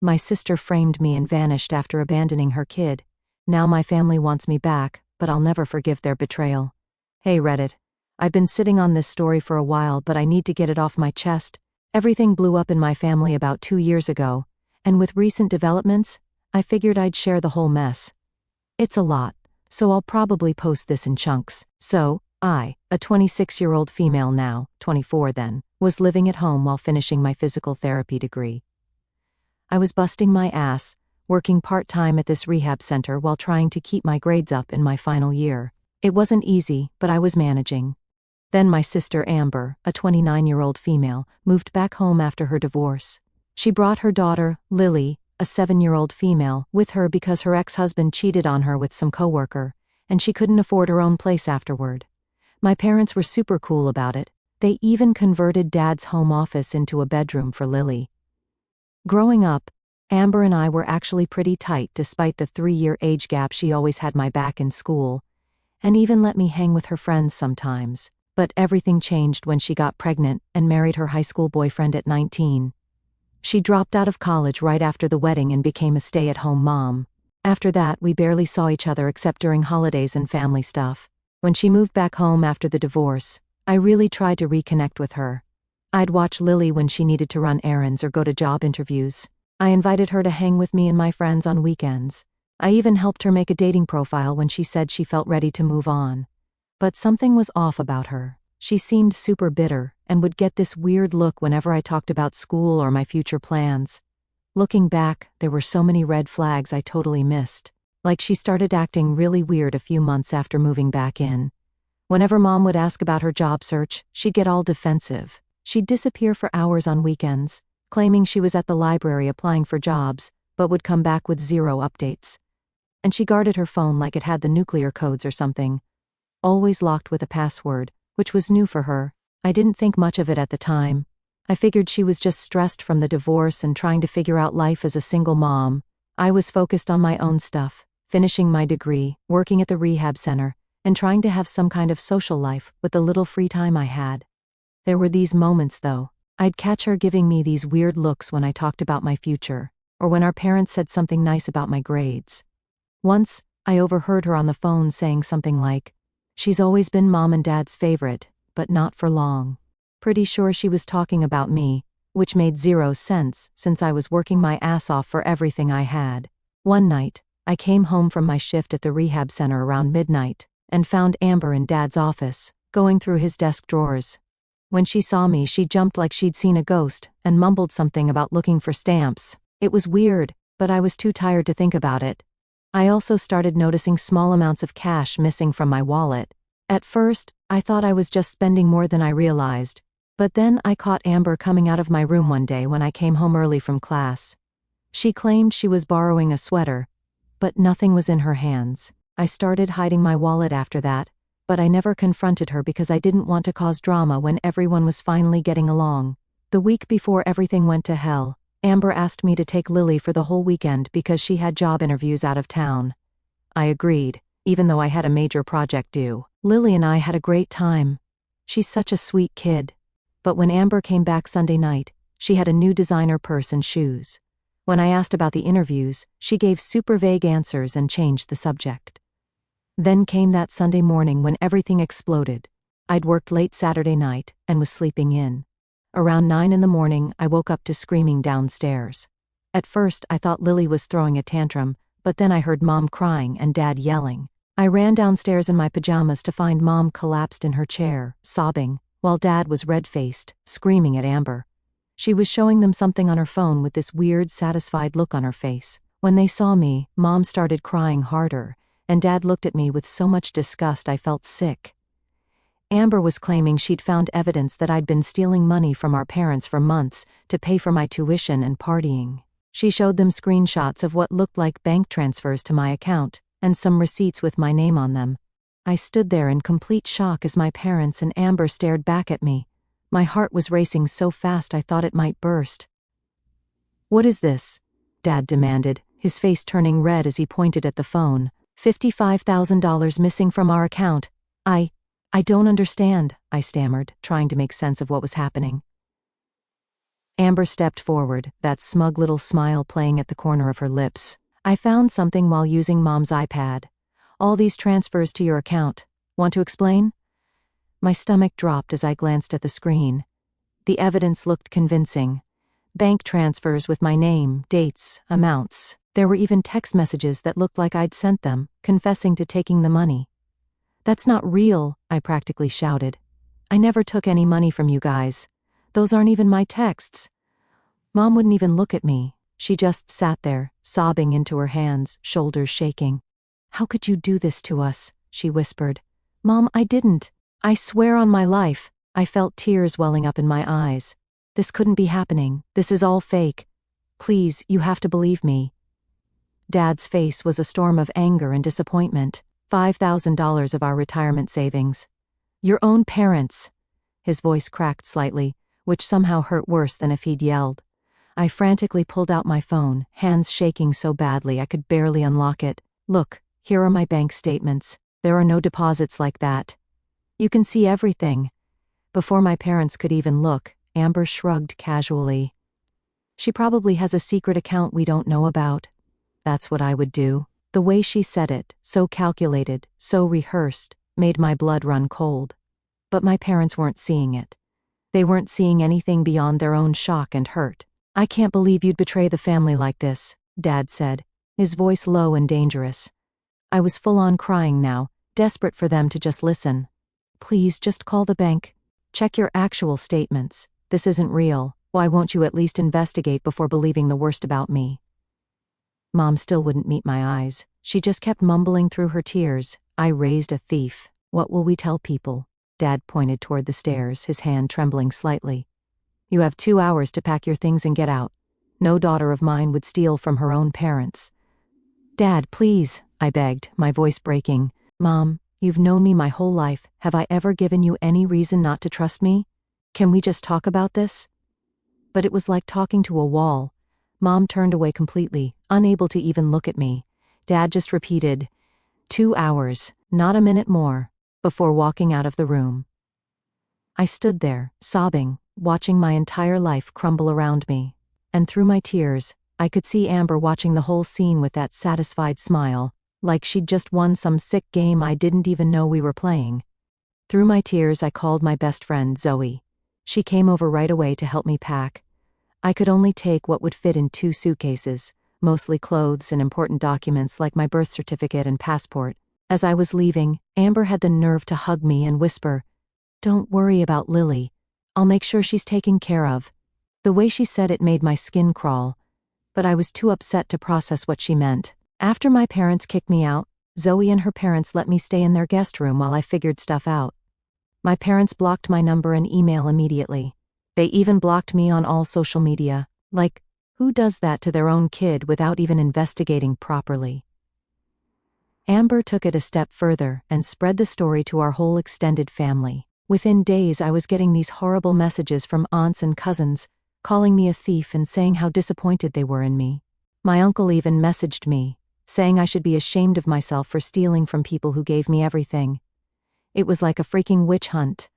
My sister framed me and vanished after abandoning her kid. Now my family wants me back, but I'll never forgive their betrayal. Hey Reddit. I've been sitting on this story for a while, but I need to get it off my chest. Everything blew up in my family about 2 years ago, and with recent developments, I figured I'd share the whole mess. It's a lot, so I'll probably post this in chunks. So, I, a 26-year-old female now, 24 then, was living at home while finishing my physical therapy degree. I was busting my ass, working part-time at this rehab center while trying to keep my grades up in my final year. It wasn't easy, but I was managing. Then my sister Amber, a 29-year-old female, moved back home after her divorce. She brought her daughter, Lily, a 7-year-old female, with her because her ex-husband cheated on her with some coworker, and she couldn't afford her own place afterward. My parents were super cool about it. They even converted Dad's home office into a bedroom for Lily. Growing up, Amber and I were actually pretty tight despite the 3-year age gap. She always had my back in school, and even let me hang with her friends sometimes. But everything changed when she got pregnant and married her high school boyfriend at 19. She dropped out of college right after the wedding and became a stay-at-home mom. After that, we barely saw each other except during holidays and family stuff. When she moved back home after the divorce, I really tried to reconnect with her. I'd watch Lily when she needed to run errands or go to job interviews. I invited her to hang with me and my friends on weekends. I even helped her make a dating profile when she said she felt ready to move on. But something was off about her. She seemed super bitter and would get this weird look whenever I talked about school or my future plans. Looking back, there were so many red flags I totally missed. Like she started acting really weird a few months after moving back in. Whenever Mom would ask about her job search, she'd get all defensive. She'd disappear for hours on weekends, claiming she was at the library applying for jobs, but would come back with 0 updates. And she guarded her phone like it had the nuclear codes or something. Always locked with a password, which was new for her. I didn't think much of it at the time. I figured she was just stressed from the divorce and trying to figure out life as a single mom. I was focused on my own stuff, finishing my degree, working at the rehab center, and trying to have some kind of social life with the little free time I had. There were these moments, though. I'd catch her giving me these weird looks when I talked about my future, or when our parents said something nice about my grades. Once, I overheard her on the phone saying something like, "She's always been Mom and Dad's favorite, but not for long." Pretty sure she was talking about me, which made 0 sense since I was working my ass off for everything I had. One night, I came home from my shift at the rehab center around midnight and found Amber in Dad's office, going through his desk drawers. When she saw me, she jumped like she'd seen a ghost and mumbled something about looking for stamps. It was weird, but I was too tired to think about it. I also started noticing small amounts of cash missing from my wallet. At first, I thought I was just spending more than I realized, but then I caught Amber coming out of my room one day when I came home early from class. She claimed she was borrowing a sweater, but nothing was in her hands. I started hiding my wallet after that, but I never confronted her because I didn't want to cause drama when everyone was finally getting along. The week before everything went to hell, Amber asked me to take Lily for the whole weekend because she had job interviews out of town. I agreed, even though I had a major project due. Lily and I had a great time. She's such a sweet kid. But when Amber came back Sunday night, she had a new designer purse and shoes. When I asked about the interviews, she gave super vague answers and changed the subject. Then came that Sunday morning when everything exploded. I'd worked late Saturday night and was sleeping in. Around 9 in the morning, I woke up to screaming downstairs. At first, I thought Lily was throwing a tantrum, but then I heard Mom crying and Dad yelling. I ran downstairs in my pajamas to find Mom collapsed in her chair, sobbing, while Dad was red-faced, screaming at Amber. She was showing them something on her phone with this weird, satisfied look on her face. When they saw me, Mom started crying harder, and Dad looked at me with so much disgust I felt sick. Amber was claiming she'd found evidence that I'd been stealing money from our parents for months to pay for my tuition and partying. She showed them screenshots of what looked like bank transfers to my account, and some receipts with my name on them. I stood there in complete shock as my parents and Amber stared back at me. My heart was racing so fast I thought it might burst. "What is this?" Dad demanded, his face turning red as he pointed at the phone. $55,000 missing from our account. I don't understand, I stammered, trying to make sense of what was happening. Amber stepped forward, that smug little smile playing at the corner of her lips. I found something while using Mom's iPad. All these transfers to your account. Want to explain? My stomach dropped as I glanced at the screen. The evidence looked convincing. Bank transfers with my name, dates, amounts. There were even text messages that looked like I'd sent them, confessing to taking the money. That's not real, I practically shouted. I never took any money from you guys. Those aren't even my texts. Mom wouldn't even look at me. She just sat there, sobbing into her hands, shoulders shaking. How could you do this to us? She whispered. Mom, I didn't. I swear on my life. I felt tears welling up in my eyes. This couldn't be happening. This is all fake. Please, you have to believe me. Dad's face was a storm of anger and disappointment. $5,000 of our retirement savings. Your own parents. His voice cracked slightly, which somehow hurt worse than if he'd yelled. I frantically pulled out my phone, hands shaking so badly I could barely unlock it. Look, here are my bank statements. There are no deposits like that. You can see everything. Before my parents could even look, Amber shrugged casually. She probably has a secret account we don't know about. That's what I would do. The way she said it, so calculated, so rehearsed, made my blood run cold. But my parents weren't seeing it. They weren't seeing anything beyond their own shock and hurt. I can't believe you'd betray the family like this, Dad said, his voice low and dangerous. I was full on crying now, desperate for them to just listen. Please, just call the bank. Check your actual statements. This isn't real. Why won't you at least investigate before believing the worst about me? Mom still wouldn't meet my eyes. She just kept mumbling through her tears. I raised a thief. What will we tell people? Dad pointed toward the stairs, his hand trembling slightly. You have 2 hours to pack your things and get out. No daughter of mine would steal from her own parents. Dad, please, I begged, my voice breaking. Mom, you've known me my whole life. Have I ever given you any reason not to trust me? Can we just talk about this? But it was like talking to a wall. Mom turned away completely, unable to even look at me. Dad just repeated, 2 hours, not a minute more, before walking out of the room. I stood there, sobbing, watching my entire life crumble around me. And through my tears, I could see Amber watching the whole scene with that satisfied smile, like she'd just won some sick game I didn't even know we were playing. Through my tears, I called my best friend, Zoe. She came over right away to help me pack. I could only take what would fit in 2 suitcases, mostly clothes and important documents like my birth certificate and passport. As I was leaving, Amber had the nerve to hug me and whisper, "Don't worry about Lily. I'll make sure she's taken care of." The way she said it made my skin crawl, but I was too upset to process what she meant. After my parents kicked me out, Zoe and her parents let me stay in their guest room while I figured stuff out. My parents blocked my number and email immediately. They even blocked me on all social media. Like, who does that to their own kid without even investigating properly? Amber took it a step further and spread the story to our whole extended family. Within days, I was getting these horrible messages from aunts and cousins, calling me a thief and saying how disappointed they were in me. My uncle even messaged me, saying I should be ashamed of myself for stealing from people who gave me everything. It was like a freaking witch hunt.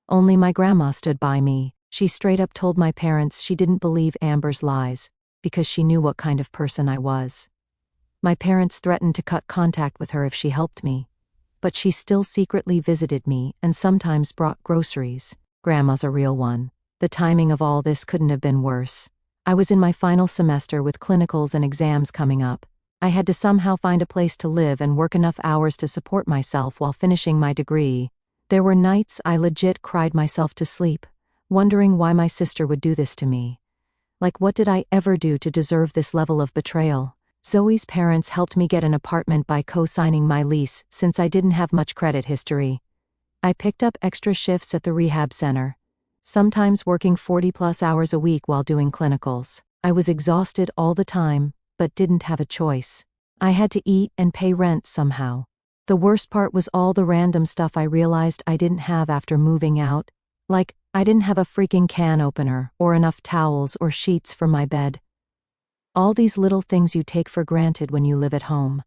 Only my grandma stood by me. She straight up told my parents she didn't believe Amber's lies, because she knew what kind of person I was. My parents threatened to cut contact with her if she helped me, but she still secretly visited me and sometimes brought groceries. Grandma's a real one. The timing of all this couldn't have been worse. I was in my final semester with clinicals and exams coming up. I had to somehow find a place to live and work enough hours to support myself while finishing my degree. There were nights I legit cried myself to sleep, wondering why my sister would do this to me. Like, what did I ever do to deserve this level of betrayal? Zoe's parents helped me get an apartment by co-signing my lease since I didn't have much credit history. I picked up extra shifts at the rehab center, sometimes working 40+ hours a week while doing clinicals. I was exhausted all the time, but didn't have a choice. I had to eat and pay rent somehow. The worst part was all the random stuff I realized I didn't have after moving out. Like, I didn't have a freaking can opener, or enough towels or sheets for my bed. All these little things you take for granted when you live at home.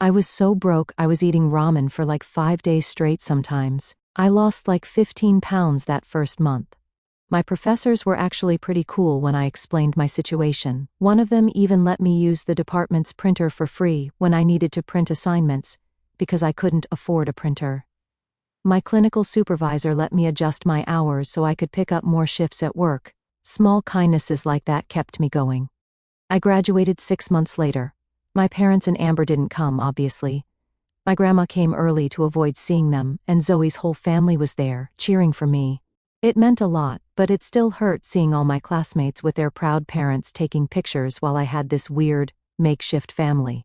I was so broke I was eating ramen for like 5 days straight sometimes. I lost like 15 pounds that first month. My professors were actually pretty cool when I explained my situation. One of them even let me use the department's printer for free when I needed to print assignments, because I couldn't afford a printer. My clinical supervisor let me adjust my hours so I could pick up more shifts at work. Small kindnesses like that kept me going. I graduated 6 months later. My parents and Amber didn't come, obviously. My grandma came early to avoid seeing them, and Zoe's whole family was there, cheering for me. It meant a lot, but it still hurt seeing all my classmates with their proud parents taking pictures while I had this weird, makeshift family.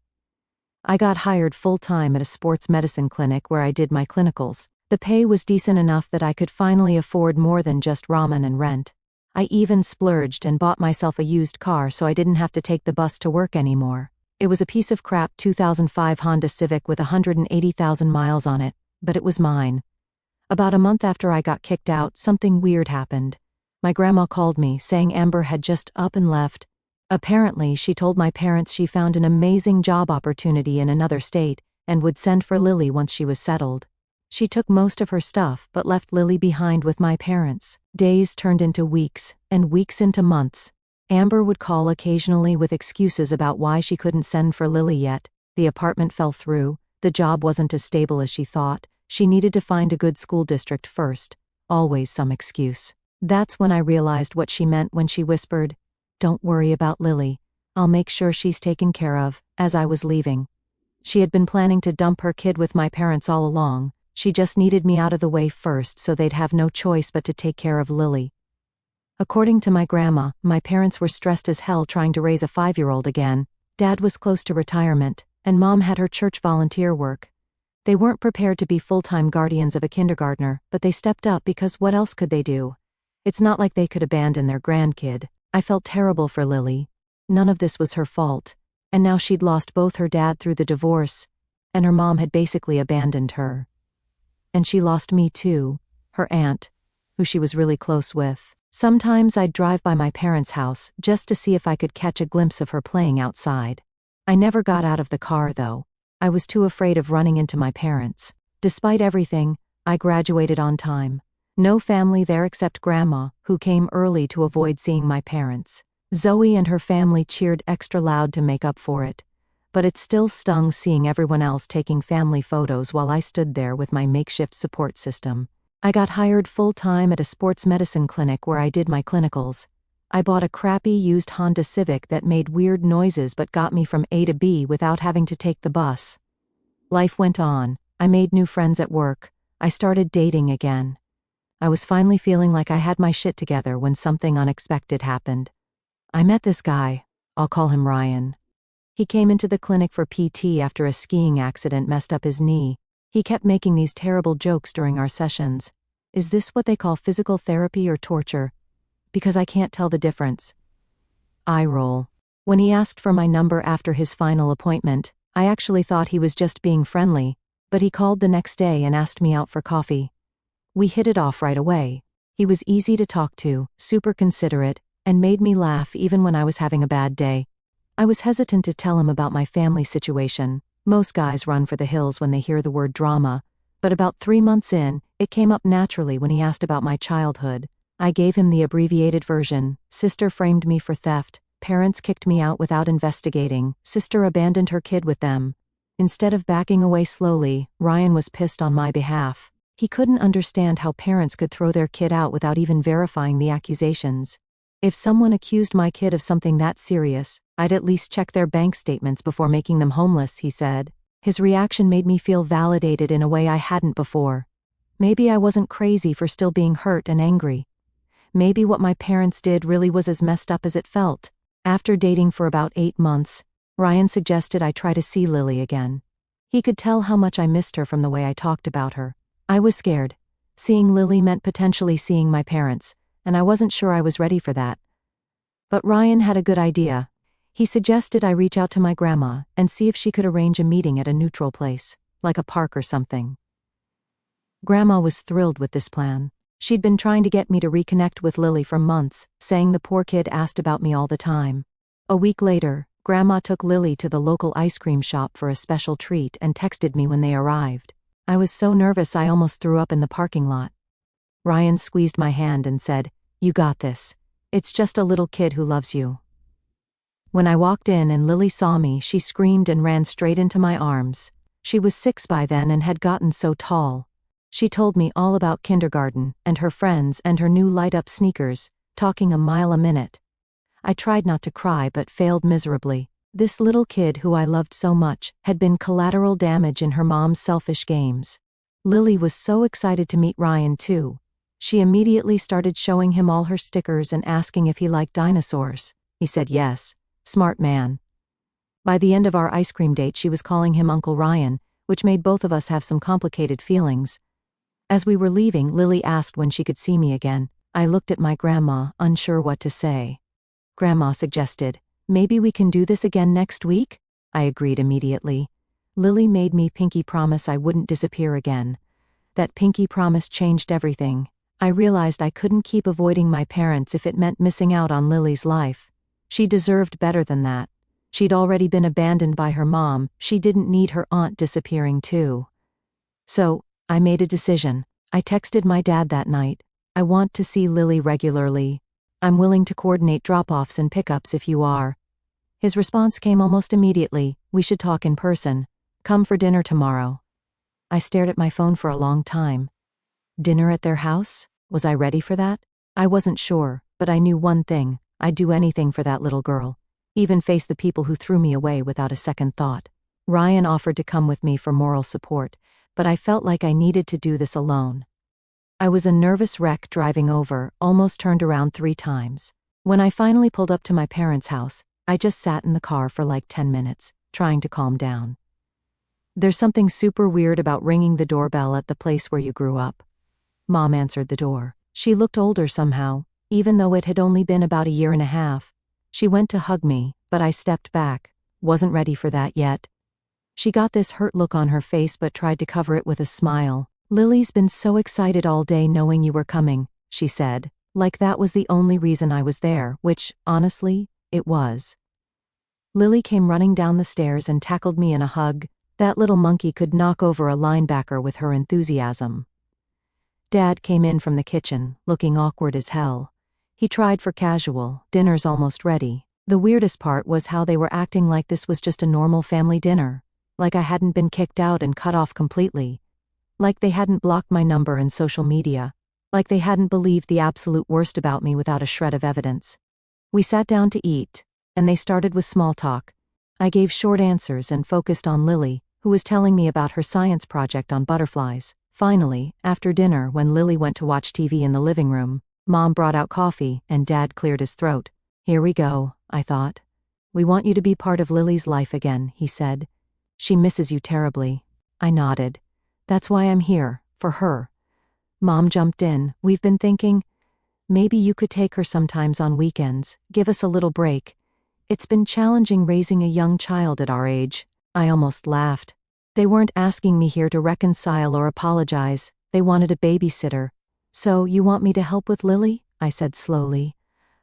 I got hired full-time at a sports medicine clinic where I did my clinicals. The pay was decent enough that I could finally afford more than just ramen and rent. I even splurged and bought myself a used car so I didn't have to take the bus to work anymore. It was a piece of crap 2005 Honda Civic with 180,000 miles on it, but it was mine. About a month after I got kicked out, something weird happened. My grandma called me, saying Amber had just up and left. Apparently, she told my parents she found an amazing job opportunity in another state and would send for Lily once she was settled. She took most of her stuff but left Lily behind with my parents. Days turned into weeks, and weeks into months. Amber would call occasionally with excuses about why she couldn't send for Lily yet. The apartment fell through, the job wasn't as stable as she thought. She needed to find a good school district first. Always some excuse. That's when I realized what she meant when she whispered, "Don't worry about Lily. I'll make sure she's taken care of," as I was leaving. She had been planning to dump her kid with my parents all along. She just needed me out of the way first so they'd have no choice but to take care of Lily. According to my grandma, my parents were stressed as hell trying to raise a 5-year-old again. Dad was close to retirement, and Mom had her church volunteer work. They weren't prepared to be full-time guardians of a kindergartner, but they stepped up because what else could they do? It's not like they could abandon their grandkid. I felt terrible for Lily. None of this was her fault. And now she'd lost both her dad through the divorce, and her mom had basically abandoned her. And she lost me too, her aunt, who she was really close with. Sometimes I'd drive by my parents' house just to see if I could catch a glimpse of her playing outside. I never got out of the car though. I was too afraid of running into my parents. Despite everything, I graduated on time. No family there except Grandma, who came early to avoid seeing my parents. Zoe and her family cheered extra loud to make up for it. But it still stung seeing everyone else taking family photos while I stood there with my makeshift support system. I got hired full-time at a sports medicine clinic where I did my clinicals. I bought a crappy used Honda Civic that made weird noises but got me from A to B without having to take the bus. Life went on. I made new friends at work. I started dating again. I was finally feeling like I had my shit together when something unexpected happened. I met this guy. I'll call him Ryan. He came into the clinic for PT after a skiing accident messed up his knee. He kept making these terrible jokes during our sessions. Is this what they call physical therapy or torture? Because I can't tell the difference. Eye roll. When he asked for my number after his final appointment, I actually thought he was just being friendly, but he called the next day and asked me out for coffee. We hit it off right away. He was easy to talk to, super considerate, and made me laugh even when I was having a bad day. I was hesitant to tell him about my family situation. Most guys run for the hills when they hear the word drama, but about 3 months in, it came up naturally when he asked about my childhood. I gave him the abbreviated version. Sister framed me for theft. Parents kicked me out without investigating. Sister abandoned her kid with them. Instead of backing away slowly, Ryan was pissed on my behalf. He couldn't understand how parents could throw their kid out without even verifying the accusations. If someone accused my kid of something that serious, I'd at least check their bank statements before making them homeless, he said. His reaction made me feel validated in a way I hadn't before. Maybe I wasn't crazy for still being hurt and angry. Maybe what my parents did really was as messed up as it felt. After dating for about 8 months, Ryan suggested I try to see Lily again. He could tell how much I missed her from the way I talked about her. I was scared. Seeing Lily meant potentially seeing my parents, and I wasn't sure I was ready for that. But Ryan had a good idea. He suggested I reach out to my grandma and see if she could arrange a meeting at a neutral place, like a park or something. Grandma was thrilled with this plan. She'd been trying to get me to reconnect with Lily for months, saying the poor kid asked about me all the time. A week later, Grandma took Lily to the local ice cream shop for a special treat and texted me when they arrived. I was so nervous I almost threw up in the parking lot. Ryan squeezed my hand and said, You got this. It's just a little kid who loves you." When I walked in and Lily saw me, she screamed and ran straight into my arms. She was 6 by then and had gotten so tall. She told me all about kindergarten, and her friends, and her new light-up sneakers, talking a mile a minute. I tried not to cry but failed miserably. This little kid who I loved so much had been collateral damage in her mom's selfish games. Lily was so excited to meet Ryan too. She immediately started showing him all her stickers and asking if he liked dinosaurs. He said yes. Smart man. By the end of our ice cream date, she was calling him Uncle Ryan, which made both of us have some complicated feelings. As we were leaving, Lily asked when she could see me again. I looked at my grandma, unsure what to say. Grandma suggested, "Maybe we can do this again next week?" I agreed immediately. Lily made me pinky promise I wouldn't disappear again. That pinky promise changed everything. I realized I couldn't keep avoiding my parents if it meant missing out on Lily's life. She deserved better than that. She'd already been abandoned by her mom, she didn't need her aunt disappearing too. So, I made a decision. I texted my dad that night. "I want to see Lily regularly. I'm willing to coordinate drop-offs and pickups if you are." His response came almost immediately. "We should talk in person. Come for dinner tomorrow." I stared at my phone for a long time. Dinner at their house? Was I ready for that? I wasn't sure, but I knew one thing. I'd do anything for that little girl. Even face the people who threw me away without a second thought. Ryan offered to come with me for moral support, but I felt like I needed to do this alone. I was a nervous wreck driving over, almost turned around 3 times. When I finally pulled up to my parents' house, I just sat in the car for like 10 minutes, trying to calm down. "There's something super weird about ringing the doorbell at the place where you grew up." Mom answered the door. She looked older somehow, even though it had only been about a year and a half. She went to hug me, but I stepped back. Wasn't ready for that yet. She got this hurt look on her face but tried to cover it with a smile. "Lily's been so excited all day knowing you were coming," she said, like that was the only reason I was there, which, honestly, it was. Lily came running down the stairs and tackled me in a hug. That little monkey could knock over a linebacker with her enthusiasm. Dad came in from the kitchen, looking awkward as hell. He tried for casual, "Dinner's almost ready." The weirdest part was how they were acting like this was just a normal family dinner. Like I hadn't been kicked out and cut off completely. Like they hadn't blocked my number and social media. Like they hadn't believed the absolute worst about me without a shred of evidence. We sat down to eat, and they started with small talk. I gave short answers and focused on Lily, who was telling me about her science project on butterflies. Finally, after dinner, when Lily went to watch TV in the living room, Mom brought out coffee, and Dad cleared his throat. "Here we go," I thought. "We want you to be part of Lily's life again," he said. "She misses you terribly." I nodded. "That's why I'm here, for her." Mom jumped in. "We've been thinking, maybe you could take her sometimes on weekends, give us a little break. It's been challenging raising a young child at our age." I almost laughed. They weren't asking me here to reconcile or apologize, they wanted a babysitter. "So, you want me to help with Lily?" I said slowly.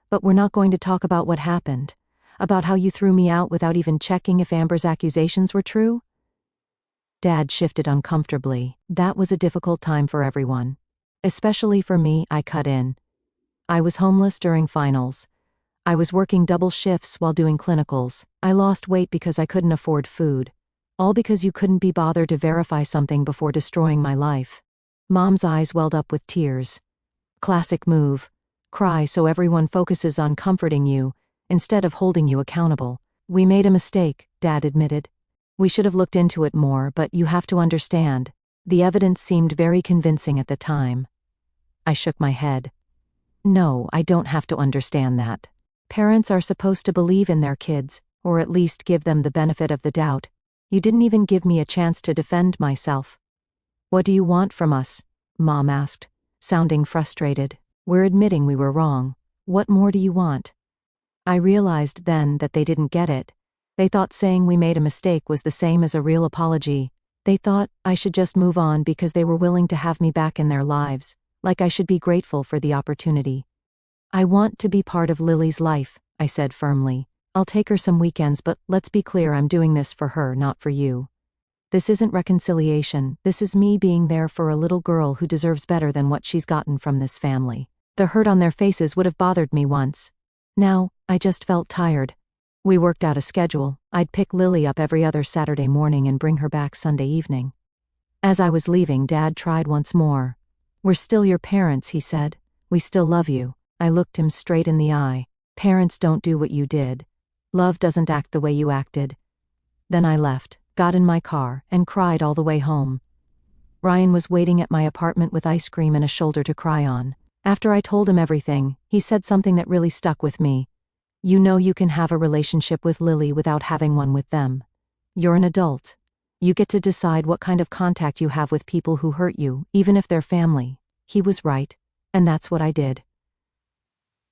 "But we're not going to talk about what happened? About how you threw me out without even checking if Amber's accusations were true?" Dad shifted uncomfortably. That was a difficult time for everyone. Especially for me, I cut in. I was homeless during finals. I was working double shifts while doing clinicals. I lost weight because I couldn't afford food. All because you couldn't be bothered to verify something before destroying my life. Mom's eyes welled up with tears. Classic move. Cry so everyone focuses on comforting you, instead of holding you accountable. "We made a mistake," Dad admitted. "We should have looked into it more, but you have to understand. The evidence seemed very convincing at the time." I shook my head. "No, I don't have to understand that. Parents are supposed to believe in their kids, or at least give them the benefit of the doubt. You didn't even give me a chance to defend myself." "What do you want from us?" Mom asked, sounding frustrated. "We're admitting we were wrong. What more do you want?" I realized then that they didn't get it. They thought saying we made a mistake was the same as a real apology. They thought I should just move on because they were willing to have me back in their lives, like I should be grateful for the opportunity. "I want to be part of Lily's life," I said firmly. "I'll take her some weekends, but let's be clear, I'm doing this for her, not for you. This isn't reconciliation, this is me being there for a little girl who deserves better than what she's gotten from this family." The hurt on their faces would have bothered me once. Now, I just felt tired. We worked out a schedule. I'd pick Lily up every other Saturday morning and bring her back Sunday evening. As I was leaving, Dad tried once more. "We're still your parents," he said. "We still love you." I looked him straight in the eye. "Parents don't do what you did. Love doesn't act the way you acted." Then I left, got in my car, and cried all the way home. Ryan was waiting at my apartment with ice cream and a shoulder to cry on. After I told him everything, he said something that really stuck with me. "You know you can have a relationship with Lily without having one with them. You're an adult. You get to decide what kind of contact you have with people who hurt you, even if they're family." He was right, and that's what I did.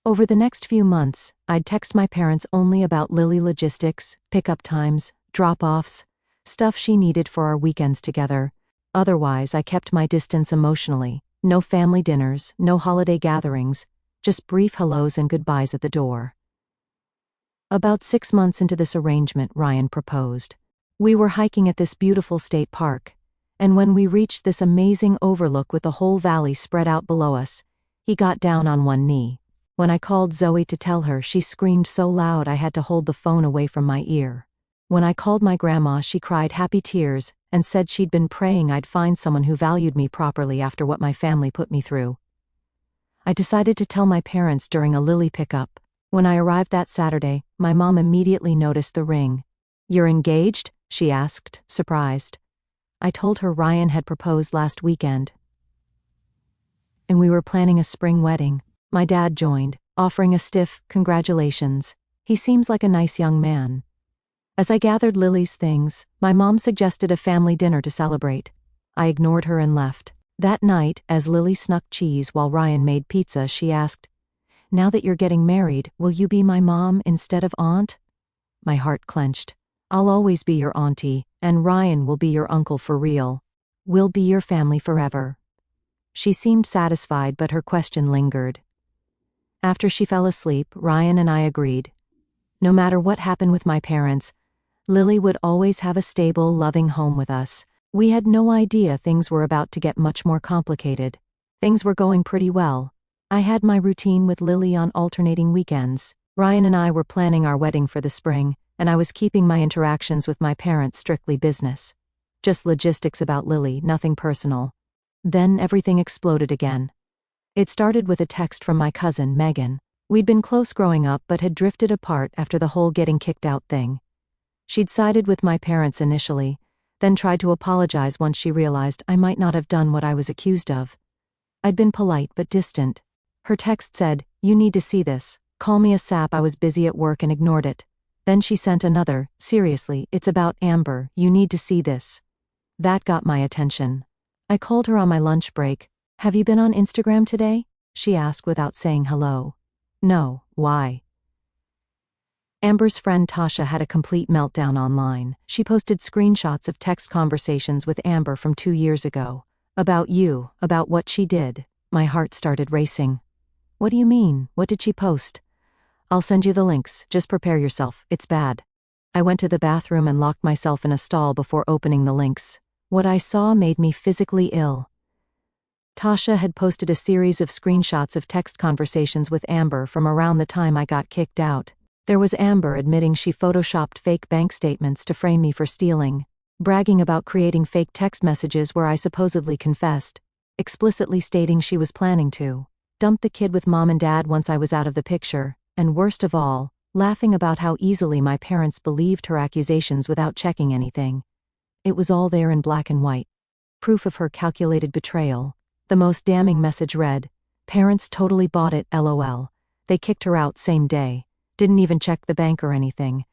Over the next few months, I'd text my parents only about Lily logistics, pickup times, drop-offs, stuff she needed for our weekends together. Otherwise, I kept my distance emotionally. No family dinners, no holiday gatherings, just brief hellos and goodbyes at the door. About 6 months into this arrangement, Ryan proposed. We were hiking at this beautiful state park, and when we reached this amazing overlook with the whole valley spread out below us, he got down on one knee. When I called Zoe to tell her, she screamed so loud I had to hold the phone away from my ear. When I called my grandma, she cried happy tears and said she'd been praying I'd find someone who valued me properly after what my family put me through. I decided to tell my parents during a Lily pickup. When I arrived that Saturday, my mom immediately noticed the ring. "You're engaged?" she asked, surprised. I told her Ryan had proposed last weekend, and we were planning a spring wedding. My dad joined, offering a stiff "congratulations. He seems like a nice young man." As I gathered Lily's things, my mom suggested a family dinner to celebrate. I ignored her and left. That night, as Lily snuck cheese while Ryan made pizza, she asked, "Now that you're getting married, will you be my mom instead of aunt?" My heart clenched. "I'll always be your auntie, and Ryan will be your uncle for real. We'll be your family forever." She seemed satisfied, but her question lingered. After she fell asleep, Ryan and I agreed. No matter what happened with my parents, Lily would always have a stable, loving home with us. We had no idea things were about to get much more complicated. Things were going pretty well. I had my routine with Lily on alternating weekends. Ryan and I were planning our wedding for the spring, and I was keeping my interactions with my parents strictly business. Just logistics about Lily, nothing personal. Then everything exploded again. It started with a text from my cousin, Megan. We'd been close growing up but had drifted apart after the whole getting kicked out thing. She'd sided with my parents initially, then tried to apologize once she realized I might not have done what I was accused of. I'd been polite but distant. Her text said, "You need to see this. Call me a sap." I was busy at work and ignored it. Then she sent another, "Seriously, it's about Amber. You need to see this." That got my attention. I called her on my lunch break. "Have you been on Instagram today?" she asked without saying hello. "No, why?" Amber's friend Tasha had a complete meltdown online. She posted screenshots of text conversations with Amber from 2 years ago. About you, about what she did. My heart started racing. "What do you mean? What did she post?" "I'll send you the links, just prepare yourself, it's bad." I went to the bathroom and locked myself in a stall before opening the links. What I saw made me physically ill. Tasha had posted a series of screenshots of text conversations with Amber from around the time I got kicked out. There was Amber admitting she photoshopped fake bank statements to frame me for stealing, bragging about creating fake text messages where I supposedly confessed, explicitly stating she was planning to dump the kid with mom and dad once I was out of the picture, and worst of all, laughing about how easily my parents believed her accusations without checking anything. It was all there in black and white. Proof of her calculated betrayal. The most damning message read, "Parents totally bought it, LOL. They kicked her out same day. Didn't even check the bank or anything.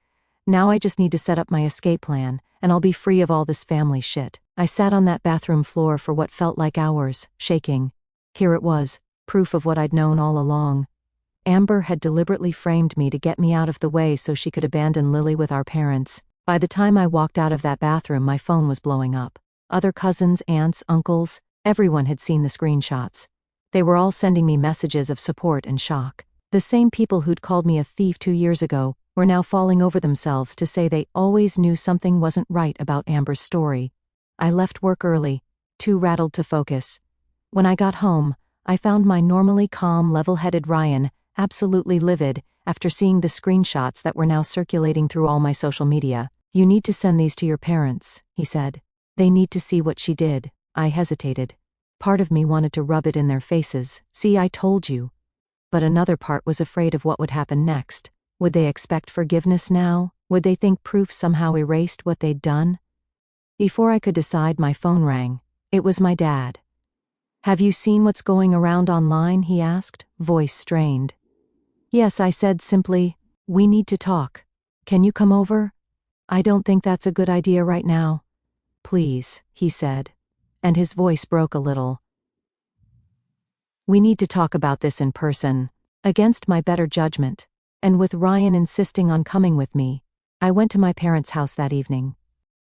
Now I just need to set up my escape plan, and I'll be free of all this family shit." I sat on that bathroom floor for what felt like hours, shaking. Here it was, proof of what I'd known all along. Amber had deliberately framed me to get me out of the way so she could abandon Lily with our parents. By the time I walked out of that bathroom, my phone was blowing up. Other cousins, aunts, uncles, everyone had seen the screenshots. They were all sending me messages of support and shock. The same people who'd called me a thief 2 years ago were now falling over themselves to say they always knew something wasn't right about Amber's story. I left work early, too rattled to focus. When I got home, I found my normally calm, level-headed Ryan absolutely livid after seeing the screenshots that were now circulating through all my social media. "You need to send these to your parents," he said. "They need to see what she did." I hesitated. Part of me wanted to rub it in their faces. "See, I told you." But another part was afraid of what would happen next. Would they expect forgiveness now? Would they think proof somehow erased what they'd done? Before I could decide, my phone rang. It was my dad. "Have you seen what's going around online?" he asked, voice strained. "Yes," I said simply. "We need to talk. Can you come over?" "I don't think that's a good idea right now." "Please," he said, and his voice broke a little. "We need to talk about this in person." Against my better judgment, and with Ryan insisting on coming with me, I went to my parents' house that evening.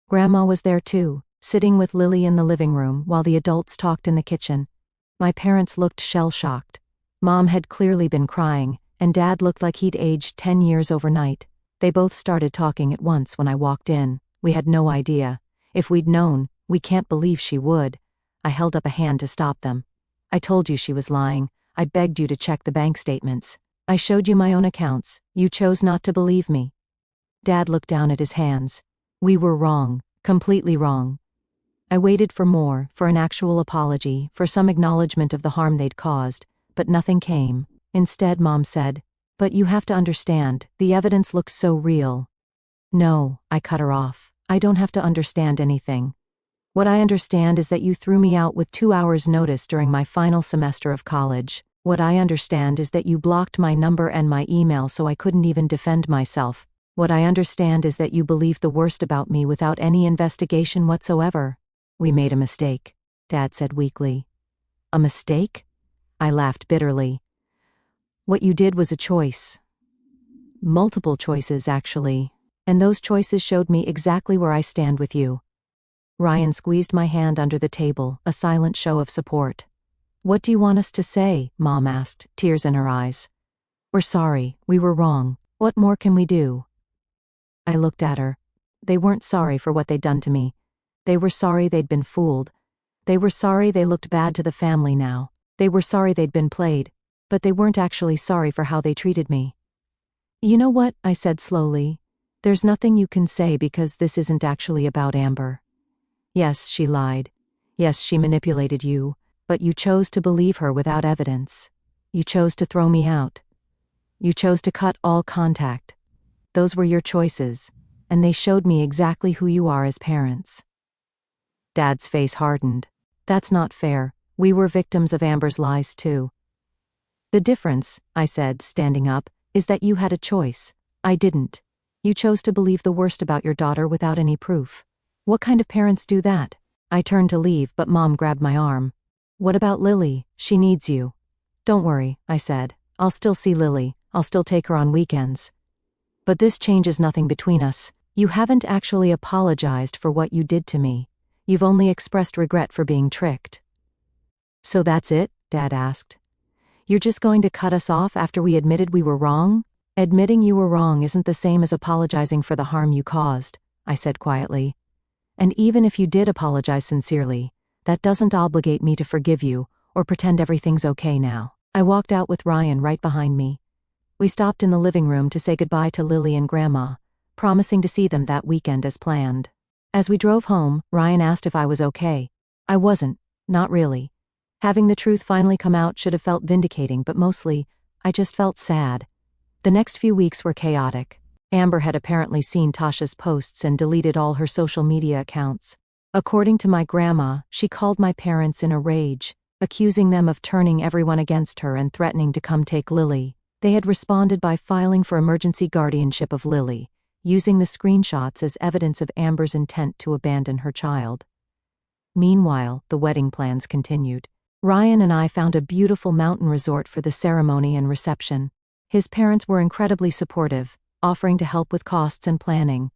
Grandma was there too, sitting with Lily in the living room while the adults talked in the kitchen. My parents looked shell-shocked. Mom had clearly been crying, and Dad looked like he'd aged 10 years overnight. They both started talking at once when I walked in. We had no idea. If we'd known, "We can't believe she would." I held up a hand to stop them. "I told you she was lying. I begged you to check the bank statements. I showed you my own accounts. You chose not to believe me." Dad looked down at his hands. "We were wrong. Completely wrong." I waited for more, for an actual apology, for some acknowledgement of the harm they'd caused, but nothing came. Instead, Mom said, "But you have to understand, the evidence looks so real." "No," I cut her off. "I don't have to understand anything. What I understand is that you threw me out with 2 hours' notice during my final semester of college. What I understand is that you blocked my number and my email so I couldn't even defend myself. What I understand is that you believed the worst about me without any investigation whatsoever." "We made a mistake," Dad said weakly. "A mistake?" I laughed bitterly. "What you did was a choice. Multiple choices, actually. And those choices showed me exactly where I stand with you." Ryan squeezed my hand under the table, a silent show of support. "What do you want us to say?" Mom asked, tears in her eyes. "We're sorry. We were wrong. What more can we do?" I looked at her. They weren't sorry for what they'd done to me. They were sorry they'd been fooled. They were sorry they looked bad to the family now. They were sorry they'd been played. But they weren't actually sorry for how they treated me. "You know what?" I said slowly. "There's nothing you can say because this isn't actually about Amber. Yes, she lied. Yes, she manipulated you. But you chose to believe her without evidence. You chose to throw me out. You chose to cut all contact. Those were your choices, and they showed me exactly who you are as parents." Dad's face hardened. "That's not fair. We were victims of Amber's lies too." "The difference," I said, standing up, "is that you had a choice. I didn't. You chose to believe the worst about your daughter without any proof. What kind of parents do that?" I turned to leave, but Mom grabbed my arm. "What about Lily? She needs you." "Don't worry," I said. "I'll still see Lily. I'll still take her on weekends. But this changes nothing between us. You haven't actually apologized for what you did to me. You've only expressed regret for being tricked." "So that's it?" Dad asked. "You're just going to cut us off after we admitted we were wrong?" "Admitting you were wrong isn't the same as apologizing for the harm you caused," I said quietly. "And even if you did apologize sincerely, that doesn't obligate me to forgive you or pretend everything's okay now." I walked out with Ryan right behind me. We stopped in the living room to say goodbye to Lily and Grandma, promising to see them that weekend as planned. As we drove home, Ryan asked if I was okay. I wasn't, not really. Having the truth finally come out should have felt vindicating, but mostly, I just felt sad. The next few weeks were chaotic. Amber had apparently seen Tasha's posts and deleted all her social media accounts. According to my grandma, she called my parents in a rage, accusing them of turning everyone against her and threatening to come take Lily. They had responded by filing for emergency guardianship of Lily, using the screenshots as evidence of Amber's intent to abandon her child. Meanwhile, the wedding plans continued. Ryan and I found a beautiful mountain resort for the ceremony and reception. His parents were incredibly supportive, offering to help with costs and planning.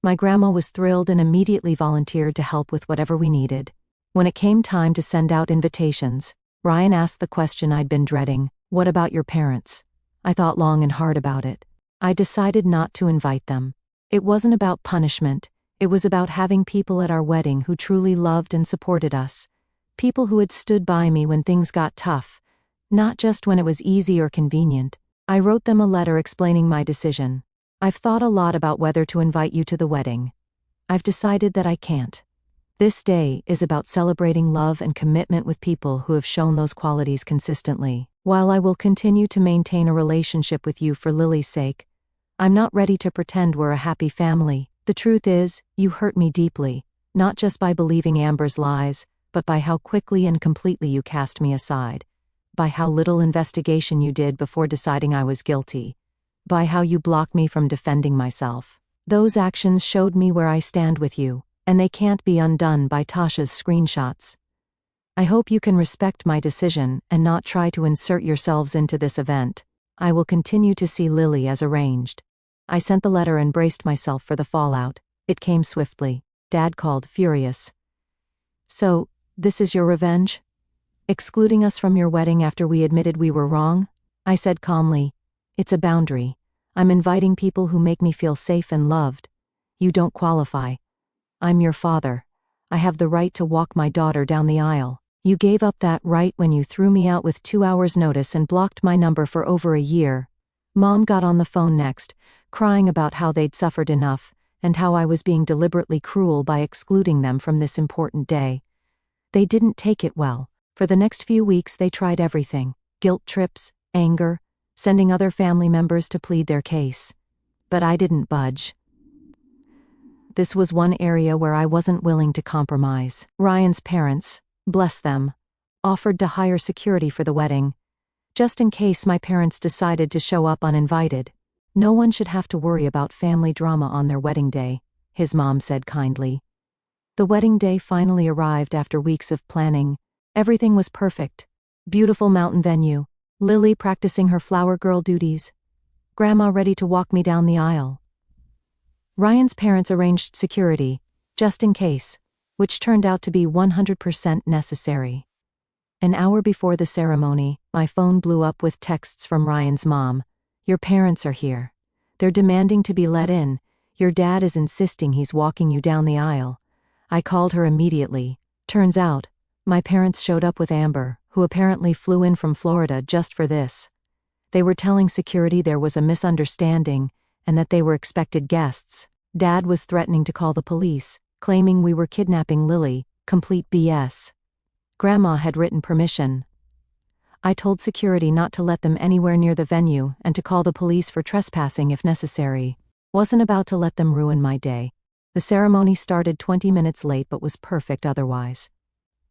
My grandma was thrilled and immediately volunteered to help with whatever we needed. When it came time to send out invitations, Ryan asked the question I'd been dreading: "What about your parents?" I thought long and hard about it. I decided not to invite them. It wasn't about punishment. It was about having people at our wedding who truly loved and supported us. People who had stood by me when things got tough, Not just when it was easy or convenient. I wrote them a letter explaining my decision. I've thought a lot about whether to invite you to the wedding. I've decided that I can't. This day is about celebrating love and commitment with people who have shown those qualities consistently. While I will continue to maintain a relationship with you for Lily's sake, I'm not ready to pretend we're a happy family. The truth is, you hurt me deeply, not just by believing Amber's lies, but by how quickly and completely you cast me aside, by how little investigation you did before deciding I was guilty, by how you blocked me from defending myself. Those actions showed me where I stand with you, and they can't be undone by Tasha's screenshots. I hope you can respect my decision and not try to insert yourselves into this event. I will continue to see Lily as arranged. I sent the letter and braced myself for the fallout. It came swiftly. Dad called, furious. So, this is your revenge? Excluding us from your wedding after we admitted we were wrong? I said calmly, it's a boundary. I'm inviting people who make me feel safe and loved. You don't qualify. I'm your father. I have the right to walk my daughter down the aisle. You gave up that right when you threw me out with 2 hours' notice and blocked my number for over a year. Mom got on the phone next, crying about how they'd suffered enough, and how I was being deliberately cruel by excluding them from this important day. They didn't take it well. For the next few weeks they tried everything: guilt trips, anger, sending other family members to plead their case. But I didn't budge. This was one area where I wasn't willing to compromise. Ryan's parents, bless them, offered to hire security for the wedding, just in case my parents decided to show up uninvited. No one should have to worry about family drama on their wedding day, his mom said kindly. The wedding day finally arrived after weeks of planning. Everything was perfect. Beautiful mountain venue, Lily practicing her flower girl duties, Grandma ready to walk me down the aisle. Ryan's parents arranged security, just in case, which turned out to be 100% necessary. An hour before the ceremony, my phone blew up with texts from Ryan's mom. Your parents are here. They're demanding to be let in. Your dad is insisting he's walking you down the aisle. I called her immediately. Turns out, my parents showed up with Amber, who apparently flew in from Florida just for this. They were telling security there was a misunderstanding and that they were expected guests. Dad was threatening to call the police, claiming we were kidnapping Lily. Complete BS. Grandma had written permission. I told security not to let them anywhere near the venue and to call the police for trespassing if necessary. Wasn't about to let them ruin my day. The ceremony started 20 minutes late but was perfect otherwise.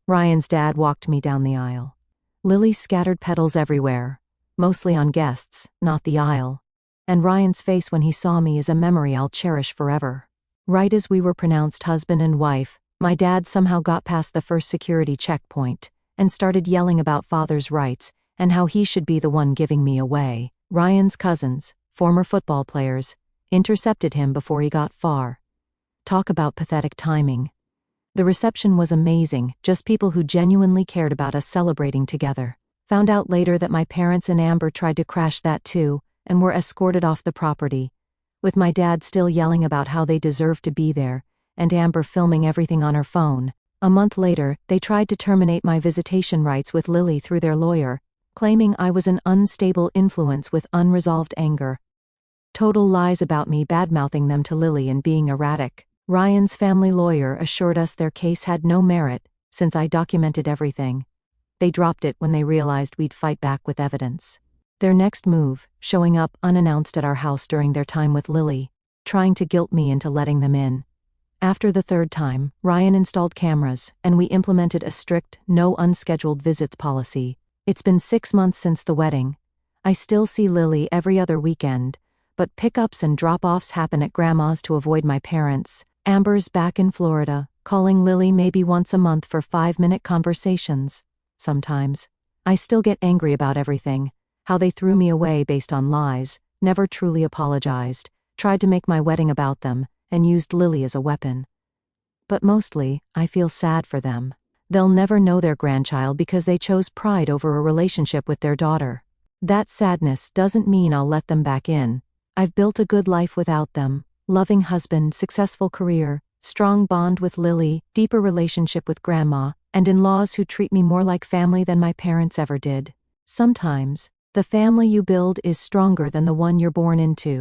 Ryan's dad walked me down the aisle. Lily scattered petals everywhere, mostly on guests, not the aisle. And Ryan's face when he saw me is a memory I'll cherish forever. Right as we were pronounced husband and wife, my dad somehow got past the first security checkpoint and started yelling about father's rights and how he should be the one giving me away. Ryan's cousins, former football players, intercepted him before he got far. Talk about pathetic timing. The reception was amazing, just people who genuinely cared about us celebrating together. Found out later that my parents and Amber tried to crash that too, and were escorted off the property, with my dad still yelling about how they deserved to be there, and Amber filming everything on her phone. A month later, they tried to terminate my visitation rights with Lily through their lawyer, claiming I was an unstable influence with unresolved anger. Total lies about me badmouthing them to Lily and being erratic. Ryan's family lawyer assured us their case had no merit, since I documented everything. They dropped it when they realized we'd fight back with evidence. Their next move, showing up unannounced at our house during their time with Lily, trying to guilt me into letting them in. After the third time, Ryan installed cameras, and we implemented a strict, no unscheduled visits policy. It's been 6 months since the wedding. I still see Lily every other weekend, but pickups and drop-offs happen at Grandma's to avoid my parents. Amber's back in Florida, calling Lily maybe once a month for 5-minute conversations. Sometimes. I still get angry about everything. How they threw me away based on lies, never truly apologized, tried to make my wedding about them, and used Lily as a weapon. But mostly, I feel sad for them. They'll never know their grandchild because they chose pride over a relationship with their daughter. That sadness doesn't mean I'll let them back in. I've built a good life without them. Loving husband, successful career, strong bond with Lily, deeper relationship with Grandma, and in-laws who treat me more like family than my parents ever did. Sometimes, the family you build is stronger than the one you're born into.